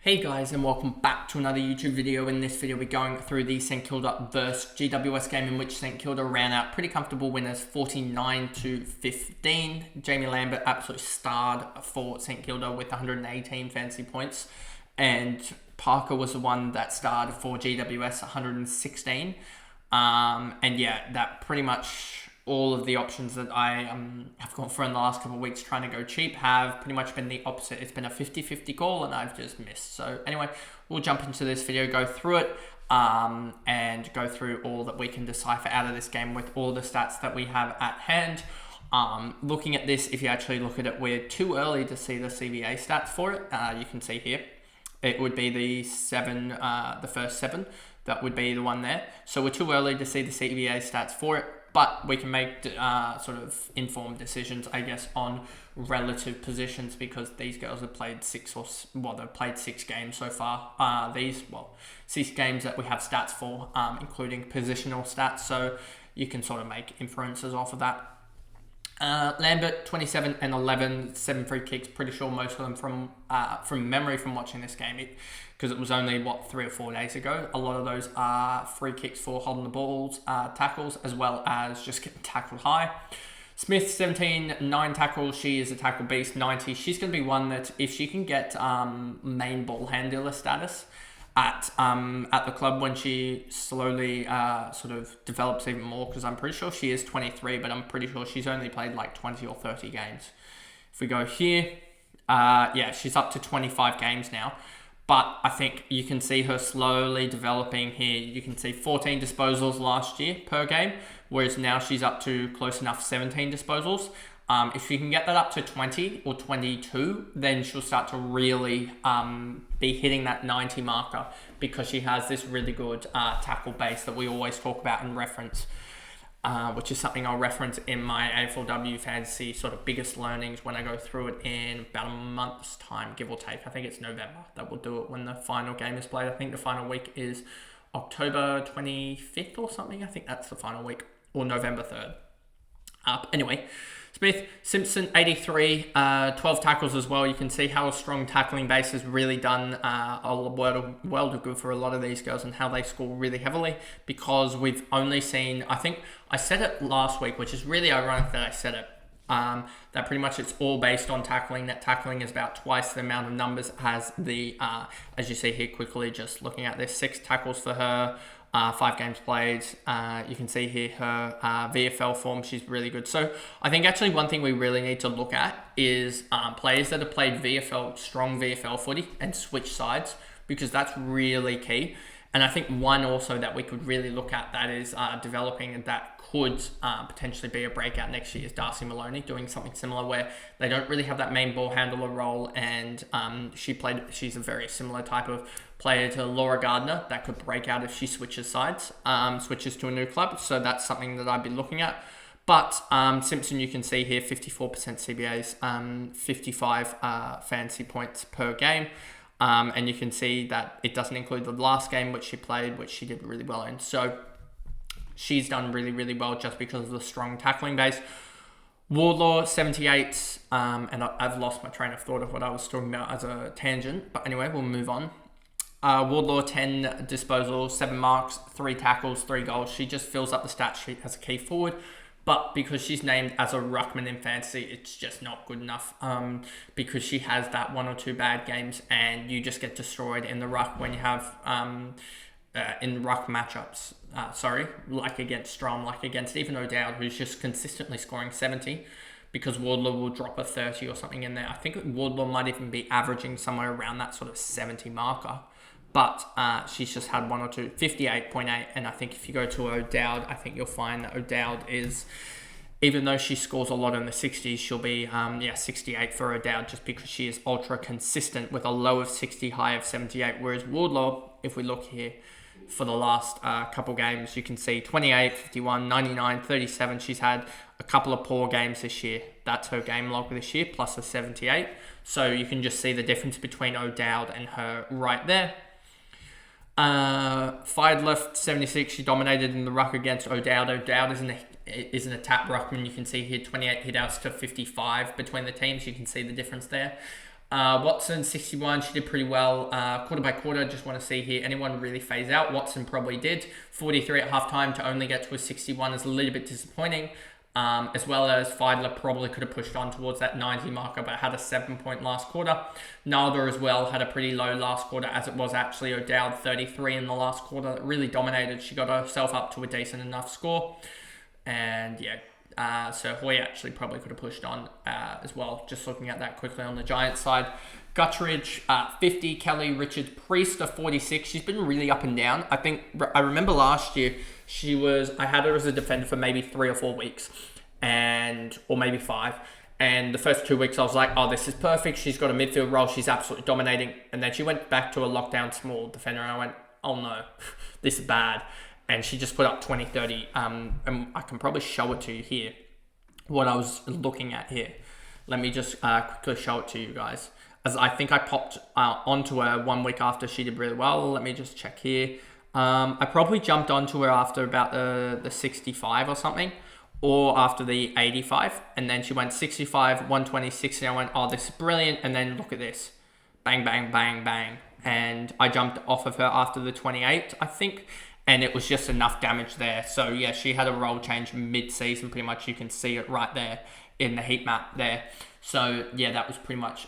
Hey guys, and welcome back to another YouTube video. In this video we're going through the St Kilda versus GWS game, in which St Kilda ran out pretty comfortable winners 49-15. Jamie Lambert absolutely starred for St Kilda with 118 fantasy points, and Parker was the one that starred for GWS 116. And yeah, that pretty much all of the options that I have gone for in the last couple of weeks trying to go cheap have pretty much been the opposite. It's been a 50-50 call and I've just missed. So anyway, we'll jump into this video, go through it, and go through all that we can decipher out of this game with all the stats that we have at hand. Looking at this, if you actually look at it, we're too early to see the CBA stats for it. You can see here, it would be the first seven. That would be the one there. So we're too early to see the CBA stats for it, but we can make sort of informed decisions, I guess, on relative positions, because these girls have played they've played 6 games so far. 6 games that we have stats for, including positional stats. So you can sort of make inferences off of that. Lambert, 27 and 11, 7 free kicks. Pretty sure most of them from memory from watching this game, because it was only 3 or 4 days ago. A lot of those are free kicks for holding the balls, tackles, as well as just getting tackled high. Smith, 17, 9 tackles. She is a tackle beast, 90. She's going to be one that, if she can get main ball handler status at the club when she slowly sort of develops even more, because I'm pretty sure she is 23, but I'm pretty sure she's only played like 20 or 30 games. If we go here, yeah, she's up to 25 games now. But I think you can see her slowly developing here. You can see 14 disposals last year per game, whereas now she's up to close enough 17 disposals. If she can get that up to 20 or 22, then she'll start to really be hitting that 90 marker, because she has this really good tackle base that we always talk about and reference, which is something I'll reference in my AFLW fantasy sort of biggest learnings when I go through it in about a month's time, give or take. I think it's November that we'll do it when the final game is played. I think the final week is October 25th or something. I think that's the final week, or November 3rd. Anyway, Smith, Simpson, 83, 12 tackles as well. You can see how a strong tackling base has really done a world of good for a lot of these girls, and how they score really heavily, because we've only seen, I think I said it last week, which is really ironic that I said it, that pretty much it's all based on tackling. That tackling is about twice the amount of numbers as the, as you see here quickly, just looking at this, 6 tackles for her, 5 games played. You can see here her VFL form. She's really good. So I think actually one thing we really need to look at is players that have played strong VFL footy and switch sides, because that's really key. And I think one also that we could really look at that is developing, and that could potentially be a breakout next year, is Darcy Maloney, doing something similar where they don't really have that main ball handler role, and she's a very similar type of player to Laura Gardner that could break out if she switches sides, switches to a new club. So that's something that I'd be looking at. But Simpson, you can see here, 54% CBAs, 55 fantasy points per game. And you can see that it doesn't include the last game which she played, which she did really well in. So she's done really, really well just because of the strong tackling base. Wardlaw, 78, and I've lost my train of thought of what I was talking about as a tangent. But anyway, we'll move on. Wardlaw, 10 disposals, 7 marks, 3 tackles, 3 goals. She just fills up the stat sheet as a key forward. But because she's named as a ruckman in fantasy, it's just not good enough, because she has that 1 or 2 bad games, and you just get destroyed in the ruck when you have in ruck matchups. Like against Strom, like against even O'Dowd, who's just consistently scoring 70, because Wardlaw will drop a 30 or something in there. I think Wardlaw might even be averaging somewhere around that sort of 70 marker. But she's just had 1 or 2, 58.8. And I think if you go to O'Dowd, I think you'll find that O'Dowd is, even though she scores a lot in the 60s, she'll be 68 for O'Dowd, just because she is ultra consistent with a low of 60, high of 78. Whereas Wardlaw, if we look here for the last couple games, you can see 28, 51, 99, 37. She's had a couple of poor games this year. That's her game log this year, plus a 78. So you can just see the difference between O'Dowd and her right there. Fired left, 76. She dominated in the ruck against O'Dowd. O'Dowd is an attack ruckman. You can see here 28 hit outs to 55 between the teams. You can see the difference there. Watson, 61, she did pretty well. Quarter by quarter, just want to see here, anyone really phase out? Watson probably did. 43 at halftime to only get to a 61 is a little bit disappointing. As well as Feidler probably could have pushed on towards that 90 marker, but had a 7-point last quarter. Nalder as well had a pretty low last quarter, as it was actually O'Dowd, 33 in the last quarter. That really dominated. She got herself up to a decent enough score. And yeah, so Hoy actually probably could have pushed on as well, just looking at that quickly on the Giants side. Guttridge, 50. Kelly Richards Priest, 46. She's been really up and down. I remember last year, I had her as a defender for maybe 3 or 4 weeks, or maybe 5. And the first 2 weeks, I was like, oh, this is perfect. She's got a midfield role. She's absolutely dominating. And then she went back to a lockdown small defender, and I went, oh no, this is bad. And she just put up 20, 30. And I can probably show it to you here, what I was looking at here. Let me just quickly show it to you guys. As I think I popped onto her 1 week after she did really well. Let me just check here. I probably jumped onto her after about the 65 or something, or after the 85. And then she went 65, 120, 60. I went, oh, this is brilliant. And then look at this. Bang, bang, bang, bang. And I jumped off of her after the 28, I think. And it was just enough damage there. So yeah, she had a role change mid-season. Pretty much you can see it right there in the heat map there. So yeah, that was pretty much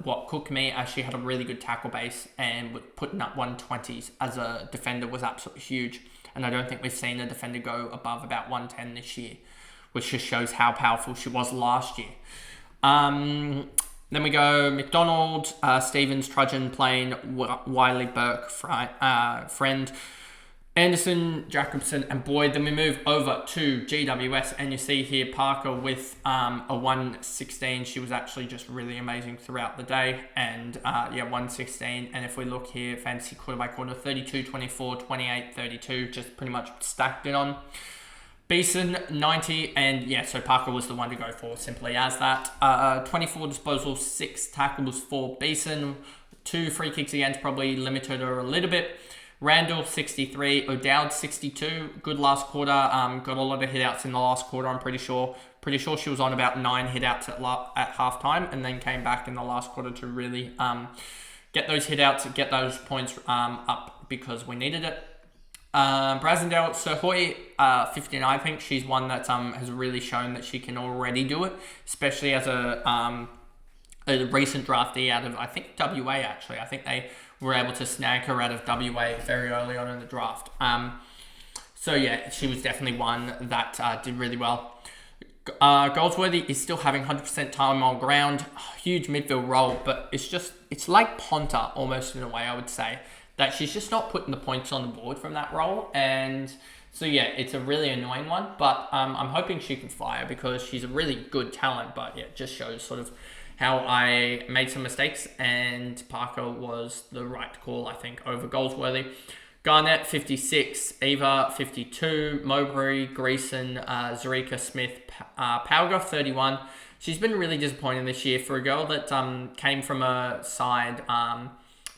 what cooked me, as she had a really good tackle base, and putting up 120s as a defender was absolutely huge. And I don't think we've seen a defender go above about 110 this year, which just shows how powerful she was last year. Then we go McDonald, Stevens, Trudgeon, Plain, Wiley, Burke, Friend, Anderson, Jacobson, and Boyd. Then we move over to GWS, and you see here Parker with a 116. She was actually just really amazing throughout the day, and 116. And if we look here, fantasy quarter by quarter, 32, 24, 28, 32, just pretty much stacked it on. Beeson, 90, and yeah, so Parker was the one to go for, simply as that. 24 disposals, 6 tackles for Beeson, 2 free kicks against, probably limited her a little bit. Randall, 63. O'Dowd, 62. Good last quarter. Got a lot of hit-outs in the last quarter, I'm pretty sure. Pretty sure she was on about 9 hit-outs at halftime, and then came back in the last quarter to really get those hit-outs, get those points up, because we needed it. Brasendale, Sir Hoy, 59. I think she's one that has really shown that she can already do it, especially as a recent draftee out of, I think, WA, actually. I think they were able to snag her out of WA very early on in the draft. So yeah, she was definitely one that did really well. Goldsworthy is still having 100% time on ground. Huge midfield role, but it's like Ponta almost in a way, I would say, that she's just not putting the points on the board from that role. And so yeah, it's a really annoying one, but I'm hoping she can fire, because she's a really good talent. But yeah, it just shows sort of how I made some mistakes, and Parker was the right call, I think, over Goldsworthy. Garnett, 56. Eva, 52. Mowbray, Greason, Zarika, Smith, Pauga, 31. She's been really disappointing this year for a girl that came from a side,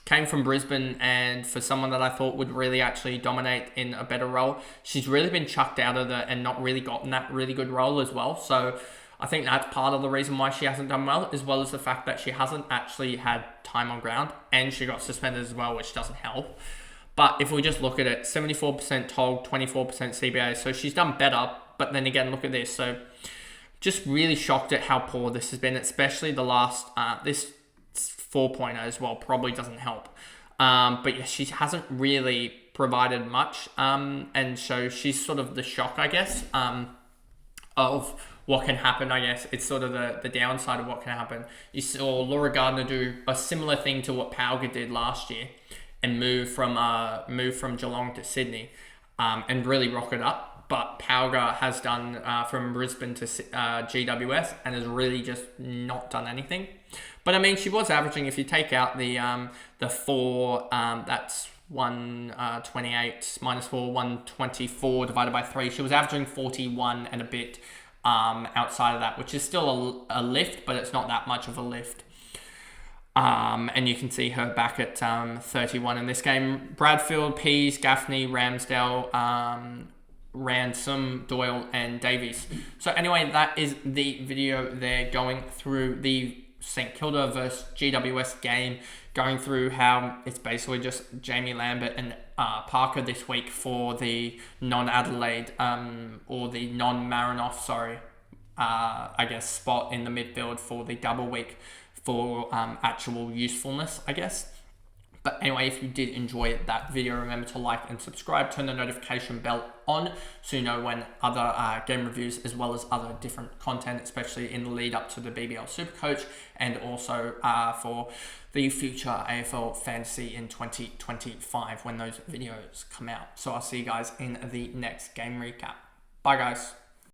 came from Brisbane, and for someone that I thought would really actually dominate in a better role. She's really been chucked out of and not really gotten that really good role as well. So I think that's part of the reason why she hasn't done well, as well as the fact that she hasn't actually had time on ground, and she got suspended as well, which doesn't help. But if we just look at it, 74% TOG, 24% CBA, so she's done better. But then again, look at this. So just really shocked at how poor this has been, especially the last, this 4-pointer as well probably doesn't help. But yeah, she hasn't really provided much. And so she's sort of the shock, I guess, of what can happen, I guess. It's sort of the downside of what can happen. You saw Laura Gardner do a similar thing to what Pauga did last year, and move from Geelong to Sydney, and really rock it up. But Pauga has done from Brisbane to GWS, and has really just not done anything. But I mean, she was averaging, if you take out the 4, that's 128 minus 4, 124 divided by 3. She was averaging 41 and a bit outside of that, which is still a lift, but it's not that much of a lift. And you can see her back at 31 in this game. Bradfield, Pease, Gaffney, Ramsdale, Ransom, Doyle, and Davies. So anyway, that is the video there, going through the St Kilda versus GWS game, going through how it's basically just Jamie Lambert and Parker this week for the non-Adelaide or the non-Marinoff, I guess, spot in the midfield for the double week for actual usefulness, I guess. But anyway, if you did enjoy that video, remember to like and subscribe, turn the notification bell on so you know when other game reviews as well as other different content, especially in the lead up to the BBL Supercoach and also for the future AFL Fantasy in 2025 when those videos come out. So I'll see you guys in the next game recap. Bye guys.